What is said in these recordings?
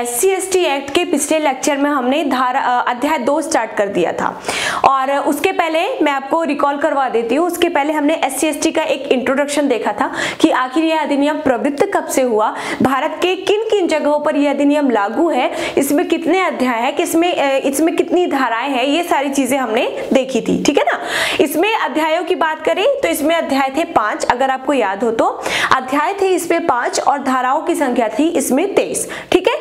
SC/ST act के पिछले lecture में हमने अध्याय 2 स्टार्ट कर दिया था, और उसके पहले मैं आपको रिकॉल करवा देती हूँ। उसके पहले हमने SC/ST का एक इंट्रोडक्शन देखा था कि आखिर यह अधिनियम प्रवृत्त कब से हुआ, भारत के किन किन जगहों पर यह अधिनियम लागू है, इसमें कितने अध्याय है, इसमें कितनी धाराएं हैं, ये सारी चीजें हमने देखी थी। ठीक है ना। इसमें अध्यायों की बात करें तो इसमें अध्याय थे 5, अगर आपको याद हो तो अध्याय थे इसमें 5 और धाराओं की संख्या थी इसमें 23। ठीक है।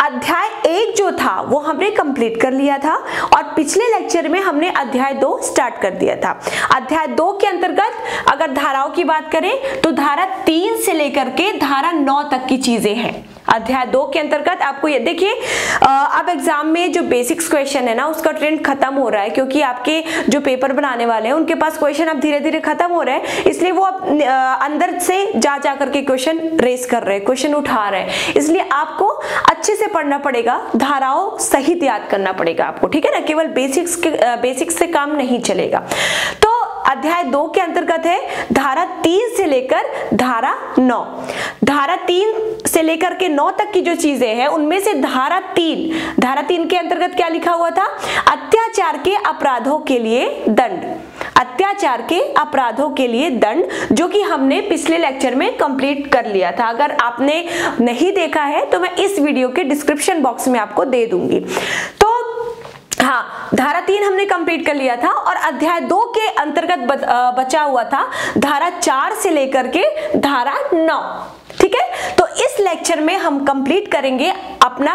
अध्याय 1 जो था वो हमने कंप्लीट कर लिया था, और पिछले लेक्चर में हमने अध्याय 2 स्टार्ट कर दिया था। अध्याय 2 के अंतर्गत अगर धाराओं की बात करें तो धारा 3 से लेकर के धारा 9 तक की चीजें हैं। अध्याय 2 के अंतर्गत आपको ये देखिए, अब एग्जाम में जो बेसिक्स क्वेश्चन है ना उसका ट्रेंड खत्म हो रहा है, क्योंकि आपके जो पेपर बनाने वाले हैं उनके पास क्वेश्चन अब धीरे धीरे खत्म हो रहे हैं, इसलिए वो अब अंदर से जा करके क्वेश्चन रेस कर रहे हैं, क्वेश्चन उठा रहे हैं। इसलिए आपको अच्छे से पढ़ना पड़ेगा, धाराओं सहित याद करना पड़ेगा आपको। ठीक है ना। केवल बेसिक्स से काम नहीं चलेगा। तो अध्याय 2 के अंतर्गत है धारा 3 से लेकर धारा 9। धारा 3 से लेकर के 9 तक की जो चीजें हैं उनमें से धारा 3 के अंतर्गत क्या लिखा हुआ था, अत्याचार के अपराधों के लिए दंड। अत्याचार के अपराधों के लिए दंड, जो कि हमने पिछले लेक्चर में कंप्लीट कर लिया था। अगर आपने नहीं देखा है तो मैं इस वीडियो के डिस्क्रिप्शन बॉक्स में आपको दे दूंगी। तो हाँ, धारा 3 हमने कंप्लीट कर लिया था, और अध्याय 2 के अंतर्गत बचा हुआ था धारा 4 से लेकर के धारा 9। ठीक है। तो इस लेक्चर में हम कंप्लीट करेंगे अपना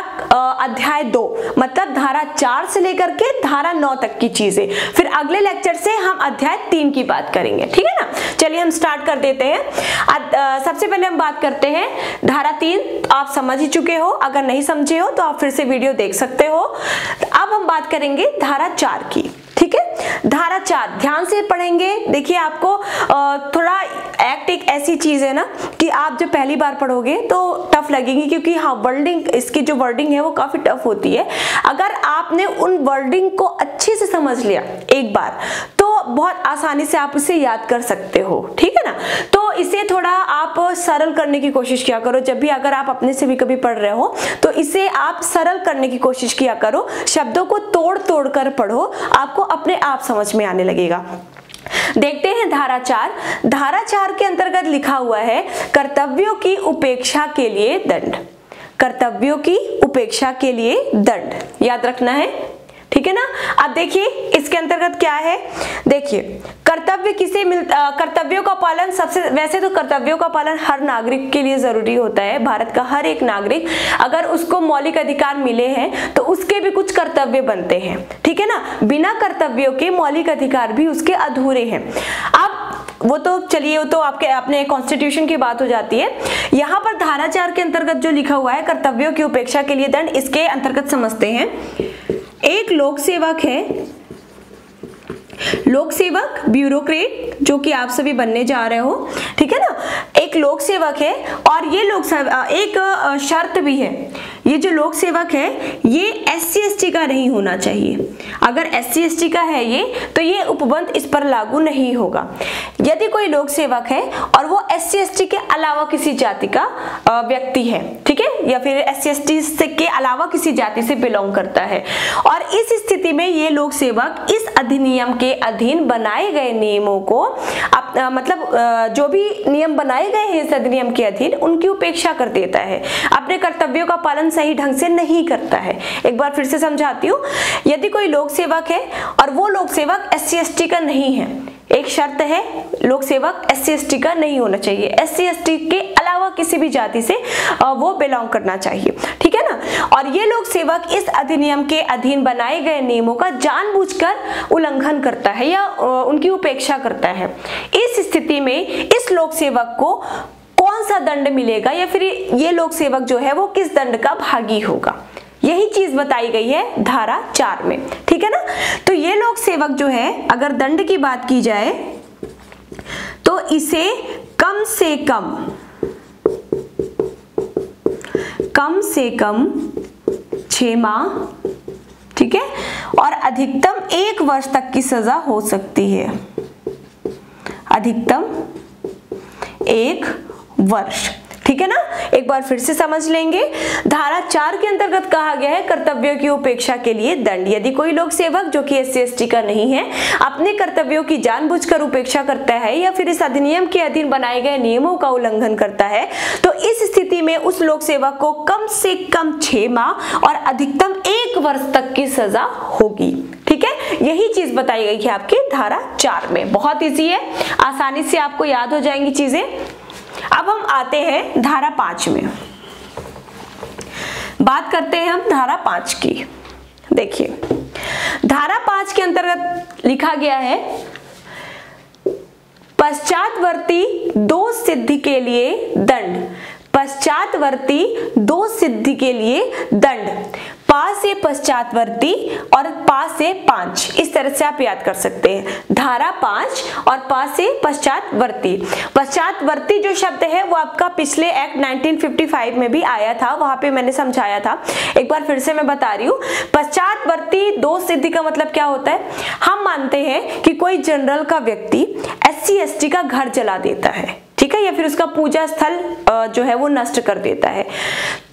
अध्याय 2, मतलब धारा 4 से लेकर के धारा 9 तक की चीजें। फिर अगले लेक्चर से हम अध्याय 3 की बात करेंगे। ठीक है ना। चलिए हम स्टार्ट कर देते हैं। सबसे पहले हम बात करते हैं धारा 3। आप समझ ही चुके हो, अगर नहीं समझे हो तो आप फिर से वीडियो देख सकते हो। अब हम बात करेंगे धारा 4 की। ठीक है। धारा 4 ध्यान से पढ़ेंगे। देखिए, आपको थोड़ा एक्ट एक ऐसी चीज है ना कि आप जब पहली बार पढ़ोगे तो टफ लगेगी, क्योंकि हाँ वर्डिंग, इसकी जो वर्डिंग है वो काफी टफ होती है। अगर आपने उन वर्डिंग को अच्छे से समझ लिया एक बार तो बहुत आसानी से आप इसे याद कर सकते हो। ठीक है ना। तो इसे थोड़ा आप सरल करने की कोशिश किया करो। जब भी अगर आप अपने से भी कभी पढ़ रहे हो तो इसे आप सरल करने की कोशिश किया करो, शब्दों को तोड़ कर पढ़ो, आपको अपने आप समझ में आने लगेगा। देखते हैं धारा 4। धारा 4 के अंतर्गत लिखा हुआ है कर्तव्यों की उपेक्षा के लिए दंड। कर्तव्यों की उपेक्षा के लिए दंड याद रखना है। ठीक है ना। अब देखिए इसके अंतर्गत क्या है। देखिए, कर्तव्य किसे कर्तव्यों का पालन वैसे तो कर्तव्यों का पालन हर नागरिक के लिए जरूरी होता है। भारत का हर एक नागरिक, अगर उसको मौलिक अधिकार मिले हैं तो उसके भी कुछ कर्तव्य बनते हैं। ठीक है ना। बिना कर्तव्यों के मौलिक अधिकार भी उसके अधूरे हैं। अब वो तो चलिए, वो तो आपके अपने कॉन्स्टिट्यूशन की बात हो जाती है। यहाँ पर धारा 4 के अंतर्गत जो लिखा हुआ है कर्तव्यों की उपेक्षा के लिए दंड, इसके अंतर्गत समझते हैं। एक लोक सेवक है, लोक सेवक ब्यूरोक्रेट, जो कि आप सभी बनने जा रहे हो। ठीक है ना। एक लोक सेवक है, और ये एक शर्त भी है, ये जो लोक सेवक है ये SC/ST का नहीं होना चाहिए। अगर SC/ST का है ये, तो ये उपबंध इस पर लागू नहीं होगा। यदि कोई लोक सेवक है और वो SC/ST के अलावा किसी जाति का व्यक्ति है, ठीक है, या फिर SC/ST के अलावा किसी जाति से बिलोंग करता है, और इस स्थिति में ये लोक सेवक इस अधिनियम के अधीन बनाए गए नियमों को मतलब जो भी नियम बनाए गए हैं इस अधिनियम के अधीन, उनकी उपेक्षा कर देता है, अपने कर्तव्यों का पालन सही ढंग से नहीं करता है। एक बार फिर से समझाती हूँ। यदि कोई लोक सेवक है और वो लोक सेवक SC/ST का नहीं है, एक शर्त है, लोक सेवक SC/ST का नहीं होना चाहिए, SC/ST के अलावा किसी भी जाति से वो बिलोंग करना चाहिए। ठीक है ना। और ये लोक सेवक इस अधिनियम के अधीन बनाए गए नियमों का जानबूझकर उल्लंघन करता है या उनकी उपेक्षा करता है। इस स्थिति में इस लोक सेवक को कौन सा दंड मिलेगा, या फिर ये लोक सेवक जो है वो किस दंड का भागी होगा, यही चीज बताई गई है धारा 4 में। ठीक है ना। तो ये लोक सेवक जो है, अगर दंड की बात की जाए तो इसे कम से कम 6 माह, ठीक है, और अधिकतम 1 वर्ष तक की सजा हो सकती है। अधिकतम 1 वर्ष। ठीक है ना, एक बार फिर से समझ लेंगे। धारा 4 के अंतर्गत कहा गया है कर्तव्यों की उपेक्षा के लिए दंड। यदि कोई लोक सेवक जो कि SC/ST का नहीं है अपने कर्तव्यों की जानबूझकर उपेक्षा करता है या फिर इस अधिनियम के अधीन बनाए गए नियमों का उल्लंघन करता है तो इस स्थिति में उस लोक सेवक को कम से कम 6 माह और अधिकतम 1 वर्ष तक की सजा होगी। ठीक है, यही चीज बताई गई है आपकी धारा 4 में। बहुत इजी है, आसानी से आपको याद हो जाएंगी चीजें। अब हम आते हैं धारा 5 में, बात करते हैं हम धारा 5 की। देखिए धारा 5 के अंतर्गत लिखा गया है पश्चातवर्ती दोष सिद्धि के लिए दंड। पश्चातवर्ती दोष सिद्धि के लिए दंड, पा से पश्चातवर्ती और पा से 5, इस तरह से आप याद कर सकते हैं। धारा 5 और पा से पश्चातवर्ती। पश्चातवर्ती जो शब्द है वो आपका पिछले एक्ट 1955 में भी आया था, वहां पे मैंने समझाया था। एक बार फिर से मैं बता रही हूँ, पश्चातवर्ती दोष सिद्धि का मतलब क्या होता है। हम मानते हैं कि कोई जनरल का व्यक्ति SC/ST का घर जला देता है, ठीक है, या फिर उसका पूजा स्थल जो है वो नष्ट कर देता है,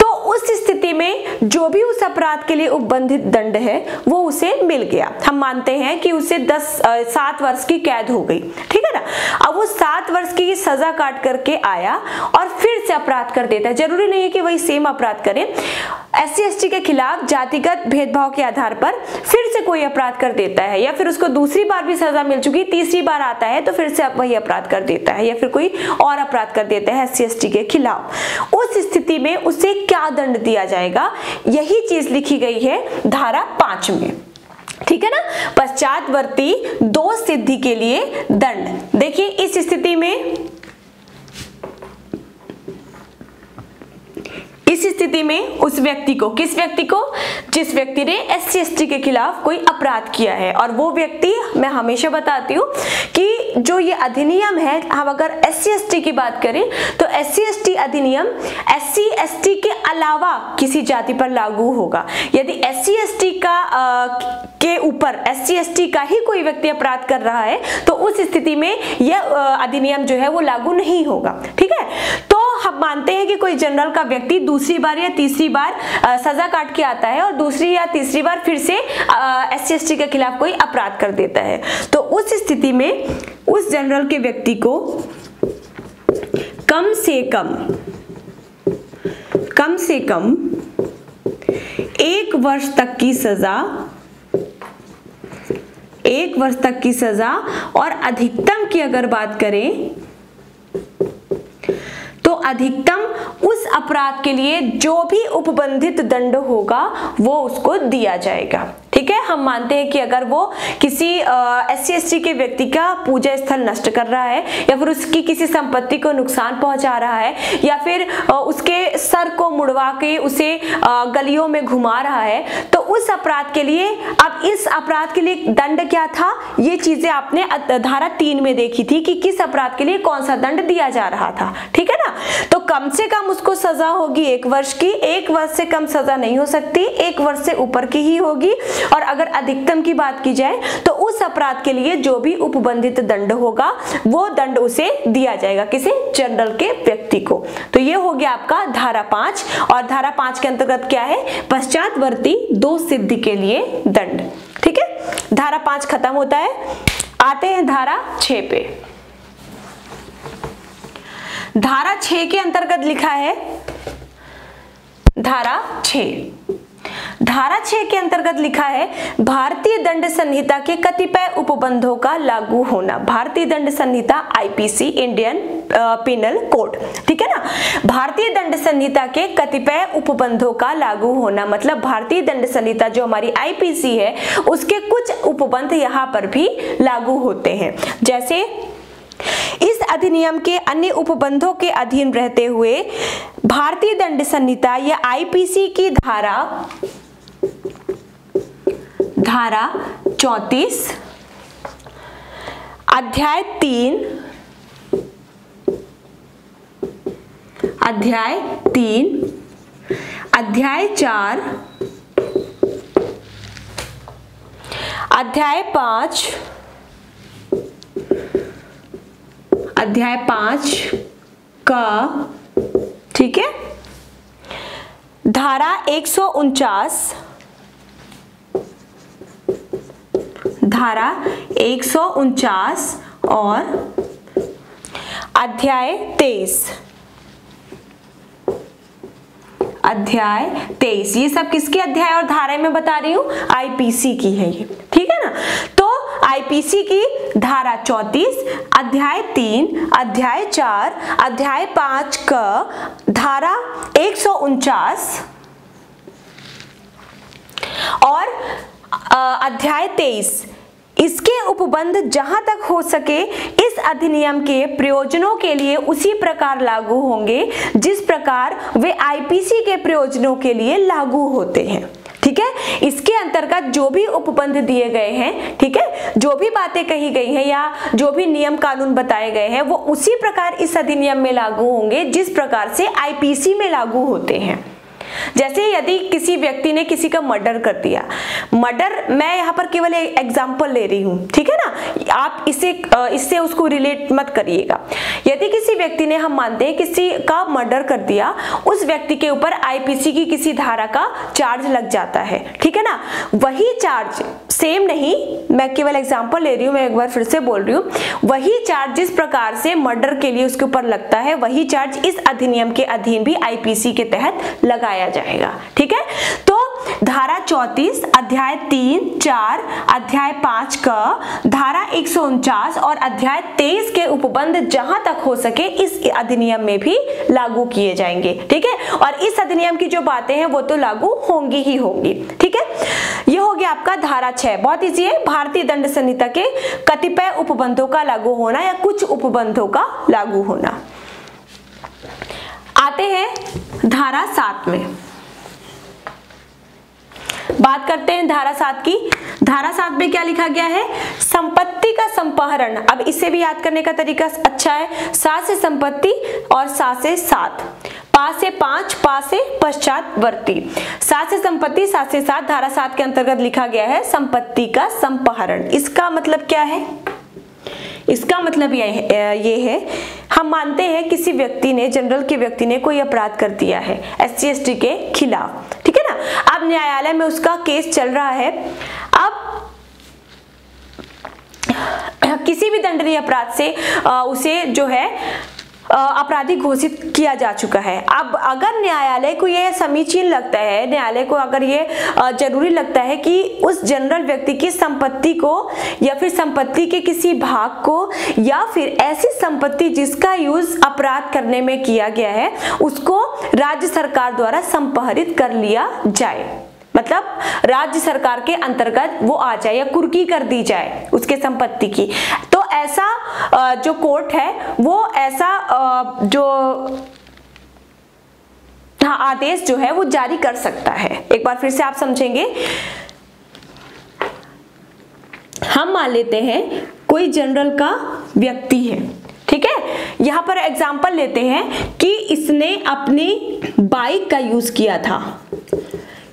तो उस स्थिति में जो भी उस अपराध के लिए उपबंधित दंड है वो उसे मिल गया। हम मानते हैं कि उसे 7 वर्ष की कैद हो गई, ठीक है ना। अब वो 7 वर्ष की सजा काट करके आया और फिर से अपराध कर देता है। जरूरी नहीं है कि वही सेम अपराध करे, SC/ST के खिलाफ जातिगत भेदभाव के आधार पर फिर से कोई अपराध कर देता है, या फिर उसको दूसरी बार भी सजा मिल चुकी, तीसरी बार आता है तो फिर से वही अपराध कर देता है, या फिर कोई और अपराध कर देता है SC/ST के खिलाफ। उस स्थिति में उसे क्या दंड दिया जाएगा, यही चीज लिखी गई है धारा 5 में, ठीक है ना। पश्चातवर्ती दोष सिद्धि के लिए दंड। देखिए इस स्थिति में, इस स्थिति में उस व्यक्ति को, किस व्यक्ति को, जिस व्यक्ति ने SC/ST के खिलाफ कोई अपराध किया है, और वो व्यक्ति, मैं हमेशा बताती हूँ कि जो ये अधिनियम है, हम अगर SC/ST की बात करें तो SC/ST अधिनियम SC/ST के अलावा किसी जाति पर लागू होगा। यदि SC/ST के ऊपर SC/ST का ही कोई व्यक्ति अपराध कर रहा है तो उस स्थिति में यह अधिनियम जो है वो लागू नहीं होगा, ठीक है। तो हम मानते हैं कि कोई जनरल का व्यक्ति दूसरी बार या तीसरी बार सजा काट के आता है और दूसरी या तीसरी बार फिर से SC/ST के खिलाफ कोई अपराध कर देता है, तो उस स्थिति में उस जनरल के व्यक्ति को कम से कम 1 वर्ष तक की सजा, 1 वर्ष तक की सजा, और अधिकतम की अगर बात करें तो अधिकतम उस अपराध के लिए जो भी उपबंधित दंड होगा वो उसको दिया जाएगा, ठीक है। हम मानते हैं कि अगर वो किसी SC/ST के व्यक्ति का पूजा स्थल नष्ट कर रहा है, या फिर उसकी किसी संपत्ति को नुकसान पहुंचा रहा है, या फिर उसके सर को मुड़वा के उसे गलियों में घुमा रहा है, तो उस अपराध के लिए, अब इस अपराध के लिए दंड क्या था, ये चीजें आपने धारा 3 में देखी थी कि किस अपराध के लिए कौन सा दंड दिया जा रहा था, ठीक है ना। तो कम से कम उसको सजा होगी 1 वर्ष की, 1 वर्ष से कम सजा नहीं हो सकती, 1 वर्ष से ऊपर की ही होगी। और अगर अधिकतम की बात की जाए तो उस अपराध के लिए जो भी उपबंधित दंड होगा वो दंड उसे दिया जाएगा, किसी जनरल के व्यक्ति को। तो ये हो गया आपका धारा 5, और धारा 5 के अंतर्गत क्या है, पश्चातवर्ती दोष सिद्धि के लिए दंड, ठीक है। धारा 5 खत्म होता है, आते हैं धारा 6 पे। धारा 6 के अंतर्गत लिखा है, धारा 6 के अंतर्गत लिखा है भारतीय दंड संहिता के कतिपय उपबंधों का लागू होना। भारतीय दंड संहिता IPC, इंडियन पिनल कोड, ठीक है ना। भारतीय दंड संहिता के कतिपय उपबंधों का लागू होना मतलब भारतीय दंड संहिता जो हमारी IPC है उसके कुछ उपबंध यहाँ पर भी लागू होते हैं। जैसे इस अधिनियम के अन्य उपबंधों के अधीन रहते हुए भारतीय दंड संहिता या IPC की धारा 34, अध्याय 3, अध्याय 4, अध्याय 5, अध्याय 5 का ठीक है। धारा 149, धारा 149 और अध्याय 23, अध्याय 23, ये सब किसके अध्याय और धारा में बता रही हूं? आईपीसी की है ये, ठीक है ना। तो आईपीसी की धारा 34, अध्याय 3, अध्याय 4, अध्याय 5 का धारा 149 और अध्याय 23, इसके उपबंध जहां तक हो सके इस अधिनियम के प्रयोजनों के लिए उसी प्रकार लागू होंगे जिस प्रकार वे आईपीसी के प्रयोजनों के लिए लागू होते हैं, ठीक है। इसके अंतर्गत जो भी उपबंध दिए गए हैं, ठीक है, जो भी बातें कही गई हैं या जो भी नियम कानून बताए गए हैं वो उसी प्रकार इस अधिनियम में लागू होंगे जिस प्रकार से आईपीसी में लागू होते हैं। जैसे यदि किसी व्यक्ति ने किसी का मर्डर कर दिया, मर्डर मैं यहाँ पर केवल एक एग्जांपल ले रही हूँ, ठीक है ना, आप इससे उसको रिलेट मत करिएगा। यदि किसी व्यक्ति ने, हम मानते हैं किसी का मर्डर कर दिया, उस व्यक्ति के ऊपर आईपीसी की किसी धारा का चार्ज लग जाता है, ठीक है ना। वही चार्ज सेम नहीं, मैं केवल एग्जांपल ले रही हूँ, मैं एक बार फिर से बोल रही हूँ, वही चार्ज जिस प्रकार से मर्डर के लिए उसके ऊपर लगता है वही चार्ज इस अधिनियम के अधीन भी आईपीसी के तहत लगाया जाएगा, ठीक है। तो धारा 34, अध्याय 3, 4, अध्याय 5 का धारा 149 और अध्याय 23 के उपबंध जहां तक हो सके इस अधिनियम में भी लागू किए जाएंगे, ठीक है। और इस अधिनियम की जो बातें हैं वो तो लागू होंगी ही होंगी, ठीक है। ये हो गया आपका धारा 6, बहुत इजी है। भारतीय दंड संहिता के कतिपय उपबंधों का लागू होना या कुछ उपबंधों का लागू होना। आते हैं धारा 7 में, बात करते हैं धारा 7 की। धारा 7 में क्या लिखा गया है? संपत्ति का संपहरण। अब इसे भी याद करने का तरीका अच्छा है, 7 से संपत्ति और 7 से 7, 5 से 5, 5 से पश्चातवर्ती, 7 से संपत्ति, 7 से 7, धारा 7 के अंतर्गत लिखा गया है संपत्ति का संपहरण। इसका मतलब क्या है? इसका मतलब ये है, हम मानते हैं किसी व्यक्ति ने, जनरल के व्यक्ति ने कोई अपराध कर दिया है SC/ST के खिलाफ, ठीक है ना। अब न्यायालय में उसका केस चल रहा है। अब किसी भी दंडनीय अपराध से उसे जो है अपराधी घोषित किया जा चुका है। अब अगर न्यायालय को यह समीचीन लगता है, न्यायालय को अगर ये जरूरी लगता है कि उस जनरल व्यक्ति की संपत्ति को या फिर संपत्ति के किसी भाग को या फिर ऐसी संपत्ति जिसका यूज अपराध करने में किया गया है उसको राज्य सरकार द्वारा संपहरित कर लिया जाए, मतलब राज्य सरकार के अंतर्गत वो आ जाए या कुर्की कर दी जाए उसके संपत्ति की, तो ऐसा जो कोर्ट है वो ऐसा जो आदेश जो है वो जारी कर सकता है। एक बार फिर से आप समझेंगे। हम मान लेते हैं कोई जनरल का व्यक्ति है, ठीक है। यहां पर एग्जांपल लेते हैं कि इसने अपनी बाइक का यूज किया था,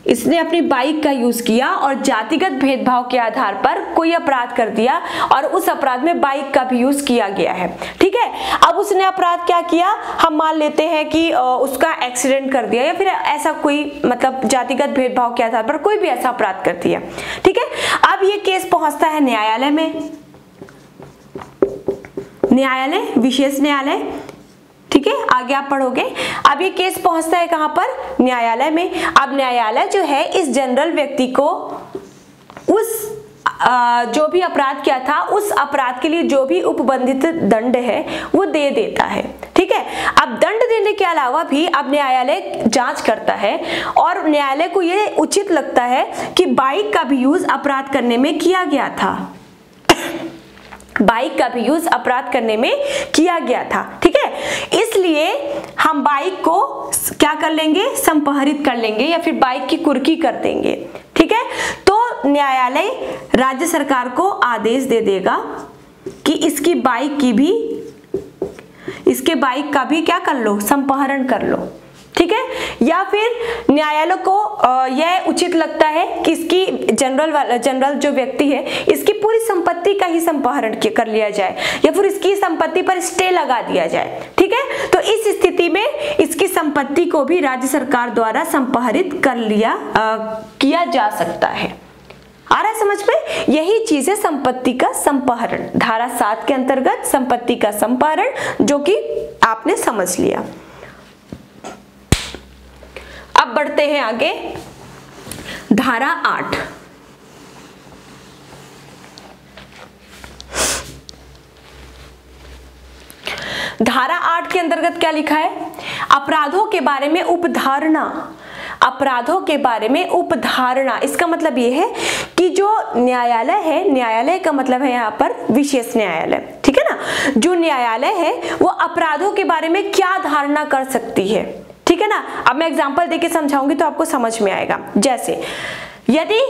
इसने अपनी बाइक का यूज किया और जातिगत भेदभाव के आधार पर कोई अपराध कर दिया और उस अपराध में बाइक का भी यूज किया गया है, ठीक है। अब उसने अपराध क्या किया? हम मान लेते हैं कि उसका एक्सीडेंट कर दिया या फिर ऐसा कोई, मतलब जातिगत भेदभाव के आधार पर कोई भी ऐसा अपराध कर दिया, ठीक है। अब ये केस पहुंचता है न्यायालय में, न्यायालय, विशेष न्यायालय, ठीक है। आगे आप पढ़ोगे। अब ये केस पहुंचता है कहां पर? न्यायालय में। अब न्यायालय जो है इस जनरल व्यक्ति को उस जो भी अपराध किया था उस अपराध के लिए जो भी उपबंधित दंड है वो दे देता है, ठीक है। अब दंड देने के अलावा भी अब न्यायालय जांच करता है और न्यायालय को ये उचित लगता है कि बाइक का भी यूज अपराध करने में किया गया था, बाइक का भी यूज अपराध करने में किया गया था, ठीक है। इसलिए हम बाइक को क्या कर लेंगे? संपहरित कर लेंगे या फिर बाइक की कुर्की कर देंगे, ठीक है। तो न्यायालय राज्य सरकार को आदेश दे देगा कि इसकी बाइक की भी, इसके बाइक का भी क्या कर लो? संपहरण कर लो, ठीक है। या फिर न्यायालय को यह उचित लगता है कि इसकी जनरल जो व्यक्ति है इसकी पूरी संपत्ति का ही संपाहरण कर लिया जाए या फिर इसकी संपत्ति पर स्टे लगा दिया जाए, ठीक है। तो इस स्थिति में इसकी संपत्ति को भी राज्य सरकार द्वारा संपाहित किया जा सकता है। आ रहा है समझ में? यही चीज है संपत्ति का संपाहरण, धारा 7 के अंतर्गत संपत्ति का संपाहरण, जो कि आपने समझ लिया। अब बढ़ते हैं आगे, धारा 8। धारा 8 के अंतर्गत क्या लिखा है? अपराधों के बारे में उपधारणा। अपराधों के बारे में उपधारणा, इसका मतलब यह है कि जो न्यायालय है, न्यायालय का मतलब है यहाँ पर विशेष न्यायालय, ठीक है ना। जो न्यायालय है वो अपराधों के बारे में क्या धारणा कर सकती है, ठीक है ना। अब मैं एग्जांपल देके समझाऊंगी तो आपको समझ में आएगा। जैसे यदि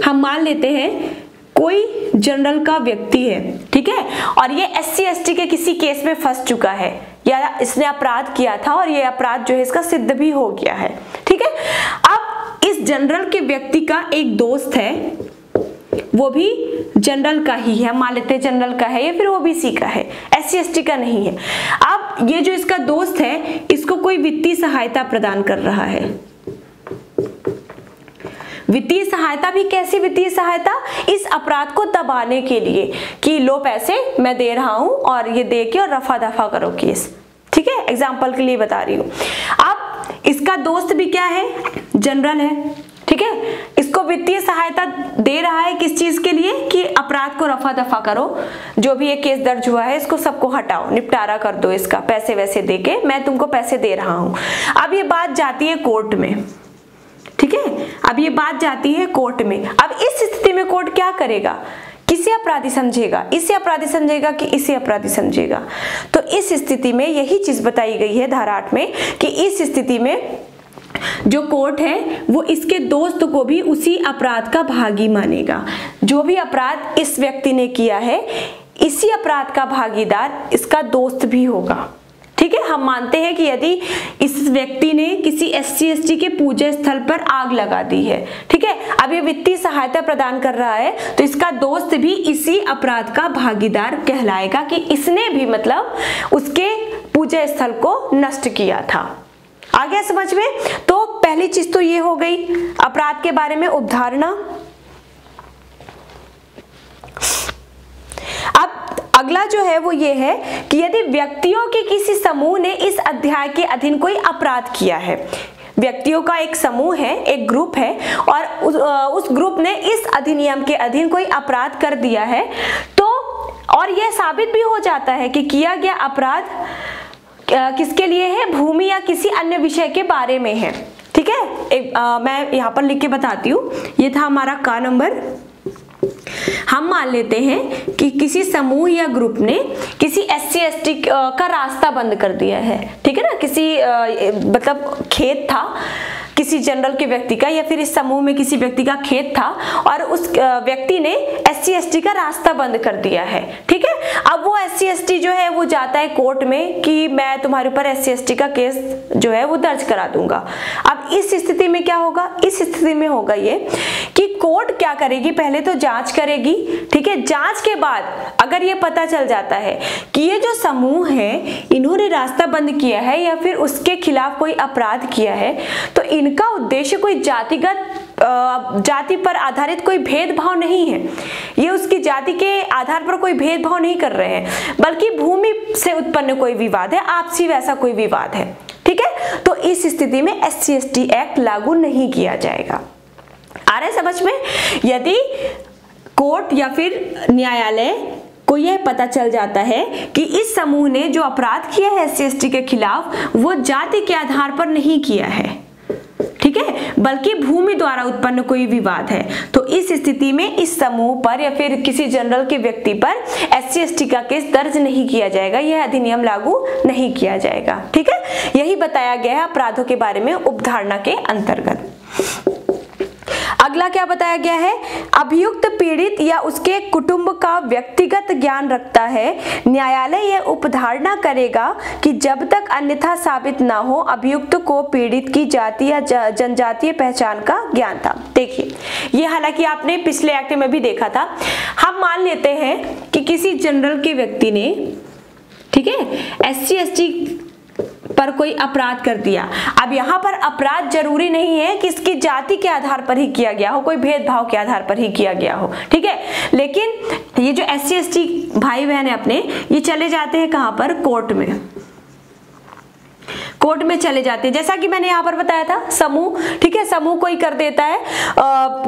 हम मान लेते हैं कोई जनरल का व्यक्ति है, ठीक है, और ये SC ST के किसी केस में फंस चुका है या इसने अपराध किया था और ये अपराध जो है इसका सिद्ध भी हो गया है, ठीक है। अब इस जनरल के व्यक्ति का एक दोस्त है, वो भी जनरल का ही है, मान लेते हैं जनरल का है या फिर OBC का है, SC ST का नहीं है। अब ये जो इसका दोस्त है इसको कोई वित्तीय सहायता प्रदान कर रहा है। वित्तीय सहायता भी कैसी वित्तीय सहायता? इस अपराध को दबाने के लिए कि लो पैसे मैं दे रहा हूं और ये दे के और रफा दफा करो केस, ठीक है, एग्जाम्पल के लिए बता रही हूं। अब इसका दोस्त भी क्या है? जनरल है, ठीक है। इसको वित्तीय सहायता दे रहा है किस चीज के लिए? कि अपराध को रफा दफा करो, जो भी ये केस दर्ज हुआ है इसको सबको हटाओ, निपटारा कर दो इसका, पैसे वैसे दे के मैं तुमको पैसे दे रहा हूं। अब ये बात जाती है कोर्ट में, ठीक है। अब ये बात जाती है कोर्ट में। अब इस स्थिति में कोर्ट क्या करेगा? किसे अपराधी समझेगा? इसे अपराधी समझेगा कि इसे अपराधी समझेगा? तो इस स्थिति में यही चीज बताई गई है धारा 8 में कि इस स्थिति में जो कोर्ट है वो इसके दोस्त को भी उसी अपराध का भागी मानेगा। जो भी अपराध इस व्यक्ति ने किया है इसी अपराध का भागीदार इसका दोस्त भी होगा, ठीक है। हम मानते हैं कि यदि इस व्यक्ति ने किसी SC ST के पूजा स्थल पर आग लगा दी है, ठीक है, अब ये वित्तीय सहायता प्रदान कर रहा है तो इसका दोस्त भी इसी अपराध का भागीदार कहलाएगा कि इसने भी मतलब उसके पूजा स्थल को नष्ट किया था। आ गया समझ में? तो पहली चीज तो ये हो गई अपराध के बारे में उपधारणा। अब अगला जो है वो ये है कि यदि व्यक्तियों के किसी समूह ने इस अध्याय के अधीन कोई अपराध किया है, व्यक्तियों का एक समूह है, एक ग्रुप है और उस ग्रुप ने इस अधिनियम के अधीन कोई अपराध कर दिया है, तो और यह साबित भी हो जाता है कि किया गया अपराध किसके लिए है? भूमि या किसी अन्य विषय के बारे में है, ठीक है। मैं यहाँ पर लिख के बताती हूँ। ये था हमारा का नंबर। हम मान लेते हैं कि किसी समूह या ग्रुप ने किसी SC ST का रास्ता बंद कर दिया है, ठीक है ना। किसी मतलब खेत था किसी जनरल के व्यक्ति का या फिर इस समूह में किसी व्यक्ति का खेत था और उस व्यक्ति ने SC ST का रास्ता बंद कर दिया है, ठीक है। अब वो SC ST जो है वो जाता है कोर्ट में कि मैं तुम्हारे ऊपर SC ST का केस जो है वो दर्ज करा दूंगा। अब इस स्थिति में क्या होगा? इस स्थिति में होगा ये कि कोर्ट क्या करेगी? पहले तो जांच करेगी, ठीक है। जांच के बाद अगर ये पता चल जाता है कि ये जो समूह है इन्होंने रास्ता बंद किया है या फिर उसके खिलाफ कोई अपराध किया है, तो इनका उद्देश्य कोई जाति पर आधारित कोई भेदभाव नहीं है। ये उसकी जाति के आधार पर कोई भेदभाव नहीं कर रहे हैं, बल्कि भूमि से उत्पन्न कोई विवाद है, आपसी वैसा कोई विवाद है, ठीक है। तो इस स्थिति में SC ST एक्ट लागू नहीं किया जाएगा। आ रहा है समझ में? यदि कोर्ट या फिर न्यायालय को यह पता चल जाता है कि इस समूह ने जो अपराध किया है SC ST के खिलाफ वो जाति के आधार पर नहीं किया है, ठीक है, बल्कि भूमि द्वारा उत्पन्न कोई विवाद है, तो इस स्थिति में इस समूह पर या फिर किसी जनरल के व्यक्ति पर SC ST का केस दर्ज नहीं किया जाएगा, यह अधिनियम लागू नहीं किया जाएगा, ठीक है। यही बताया गया है अपराधों के बारे में उपधारणा के अंतर्गत। अगला क्या बताया गया है, अभियुक्त पीड़ित या उसके कुटुंब का व्यक्तिगत ज्ञान रखता है। न्यायालय यह उपधारणा करेगा कि जब तक अन्यथा साबित ना हो अभियुक्त को पीड़ित की जाति या जनजातीय पहचान का ज्ञान था। देखिए, ये हालांकि आपने पिछले एक्ट में भी देखा था। हम मान लेते हैं कि किसी जनरल के व्यक्ति ने, ठीक है, SC ST पर कोई अपराध कर दिया। अब यहाँ पर अपराध जरूरी नहीं है कि इसकी जाति के आधार पर ही किया गया हो, कोई भेदभाव के आधार पर ही किया गया हो, ठीक है। लेकिन ये जो SC ST भाई बहन है अपने, ये चले जाते हैं कहाँ पर, कोर्ट में। कोर्ट में चले जाते हैं, जैसा कि मैंने यहाँ पर बताया था, समूह, ठीक है, समूह कोई कर देता है,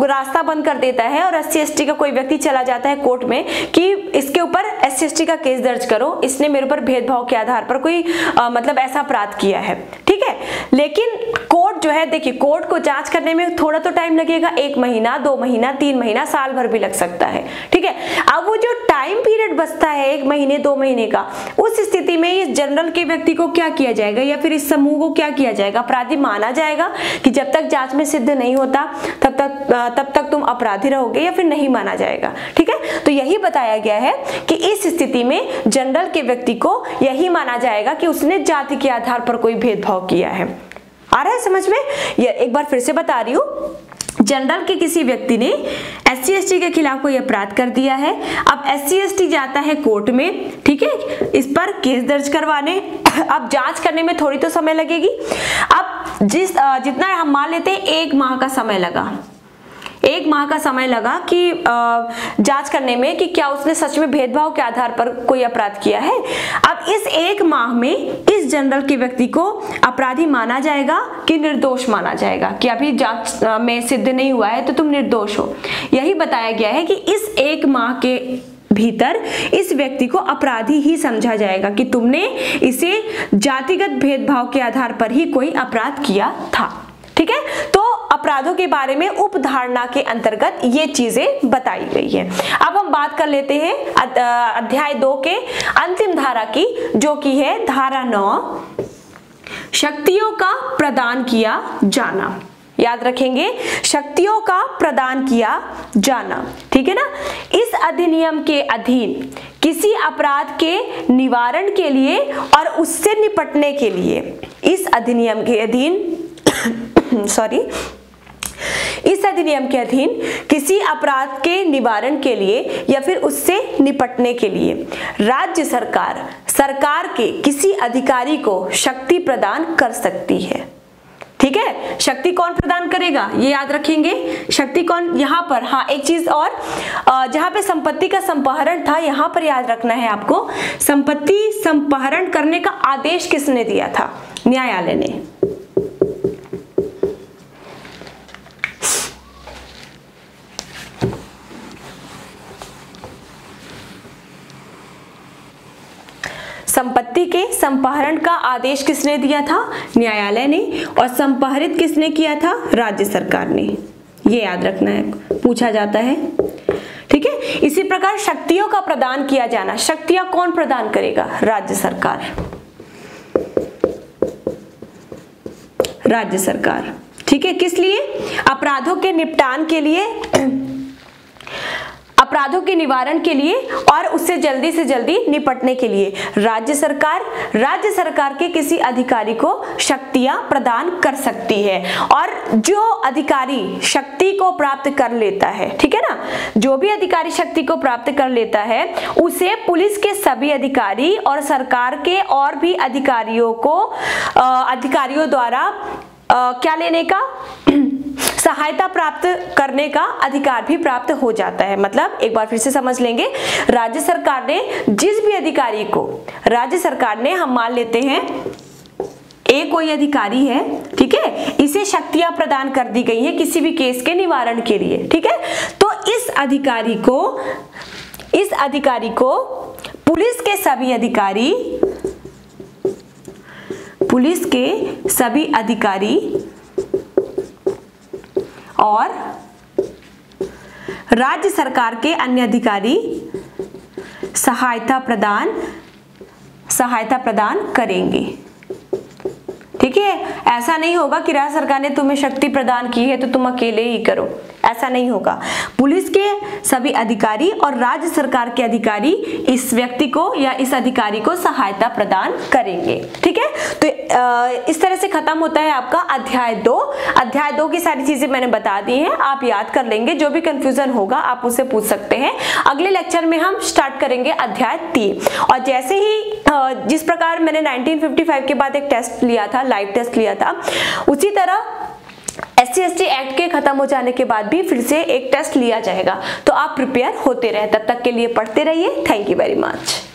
रास्ता बंद कर देता है और SC ST का कोई व्यक्ति चला जाता है कोर्ट में कि इसके ऊपर SC ST का केस दर्ज करो, इसने मेरे ऊपर भेदभाव के आधार पर कोई मतलब ऐसा अपराध किया है, ठीक है। लेकिन कोर्ट जो है, देखिए, कोर्ट को जांच करने में थोड़ा तो टाइम लगेगा, 1 महीना, 2 महीना, 3 महीना, साल भर भी लग सकता है, ठीक है। अब वो जो टाइम पीरियड बचता है 1 महीने 2 महीने का, उस स्थिति में इस जनरल के व्यक्ति को क्या किया जाएगा, या फिर इस समूह को क्या किया जाएगा, अपराधी माना जाएगा कि जब तक जांच में सिद्ध नहीं होता तब तक तुम अपराधी रहोगे, या फिर नहीं माना जाएगा, ठीक है। तो यही बताया गया है कि इस स्थिति में जनरल के व्यक्ति को यही माना जाएगा कि उसने जाति के आधार पर कोई भेदभाव किया है। आ रहा है समझ में? ये एक बार फिर से बता रही हूं, जनरल के किसी व्यक्ति ने SC ST के खिलाफ कोई अपराध कर दिया है। अब SC ST जाता है कोर्ट में, ठीक है, इस पर केस दर्ज करवाने। अब जांच करने में थोड़ी तो समय लगेगी। अब जितना हम मान लेते हैं 1 माह का समय लगा, 1 माह का समय लगा कि जांच करने में कि क्या उसने सच में भेदभाव के आधार पर कोई अपराध किया है। अब इस 1 माह में इस जनरल के व्यक्ति को अपराधी माना जाएगा कि निर्दोष माना जाएगा, कि अभी जांच में सिद्ध नहीं हुआ है तो तुम निर्दोष हो। यही बताया गया है कि इस 1 माह के भीतर इस व्यक्ति को अपराधी ही समझा जाएगा कि तुमने इसे जातिगत भेदभाव के आधार पर ही कोई अपराध किया था, ठीक है। तो अपराधों के बारे में उपधारणा के अंतर्गत ये चीजें बताई गई है। अब हम बात कर लेते हैं अध्याय 2 के अंतिम धारा की, जो कि है धारा 9, शक्तियों का प्रदान किया जाना। याद रखेंगे, शक्तियों का प्रदान किया जाना, ठीक है ना। इस अधिनियम के अधीन किसी अपराध के निवारण के लिए और उससे निपटने के लिए, इस अधिनियम के अधीन इस अधिनियम के अधीन किसी अपराध के निवारण के लिए या फिर उससे निपटने के लिए राज्य सरकार के किसी अधिकारी को शक्ति प्रदान कर सकती है, ठीक है। शक्ति कौन प्रदान करेगा, ये याद रखेंगे। शक्ति कौन, यहाँ पर, हाँ, एक चीज और, जहाँ पे संपत्ति का संपहरण था, यहाँ पर याद रखना है आपको, संपत्ति संपहरण करने का आदेश किसने दिया था? न्यायालय ने। संपत्ति के संपहरण का आदेश किसने दिया था? न्यायालय ने। और संपहरित किसने किया था? राज्य सरकार ने। ये याद रखना है, पूछा जाता है, ठीक है। इसी प्रकार शक्तियों का प्रदान किया जाना, शक्तियां कौन प्रदान करेगा? राज्य सरकार, राज्य सरकार, ठीक है। किस लिए? अपराधों के निपटान के लिए, अपराधों के निवारण के लिए और उससे जल्दी से जल्दी निपटने के लिए राज्य सरकार के किसी अधिकारी को शक्तियां प्रदान कर सकती है। और जो अधिकारी शक्ति को प्राप्त कर लेता है, ठीक है ना, जो भी अधिकारी शक्ति को प्राप्त कर लेता है उसे पुलिस के सभी अधिकारी और सरकार के और भी अधिकारियों द्वारा क्या लेने का, सहायता प्राप्त करने का अधिकार भी प्राप्त हो जाता है। मतलब एक बार फिर से समझ लेंगे, राज्य सरकार ने जिस भी अधिकारी को, राज्य सरकार ने, हम मान लेते हैं कोई अधिकारी है, ठीक है, इसे शक्तियां प्रदान कर दी गई है किसी भी केस के निवारण के लिए, ठीक है। तो इस अधिकारी को पुलिस के सभी अधिकारी और राज्य सरकार के अन्य अधिकारी सहायता प्रदान करेंगे, ठीक है। ऐसा नहीं होगा कि राज्य सरकार ने तुम्हें शक्ति प्रदान की है तो तुम अकेले ही करो, ऐसा नहीं होगा। पुलिस के सभी अधिकारी और राज्य सरकार के अधिकारी इस व्यक्ति को या इस अधिकारी को सहायता प्रदान करेंगे। ठीक है, तो इस तरह से खत्म होता है आपका अध्याय 2। अध्याय 2 की सारी चीजें मैंने बता दी हैं, आप याद कर लेंगे। जो भी कंफ्यूजन होगा आप उससे पूछ सकते हैं। अगले लेक्चर में हम स्टार्ट करेंगे अध्याय 3। और जैसे ही जिस प्रकार मैंने 1955 के बाद एक टेस्ट लिया था, लाइव टेस्ट लिया था, उसी तरह SC/ST एक्ट के खत्म हो जाने के बाद भी फिर से एक टेस्ट लिया जाएगा। तो आप प्रिपेयर होते रहे, तब तक के लिए पढ़ते रहिए। Thank you very much.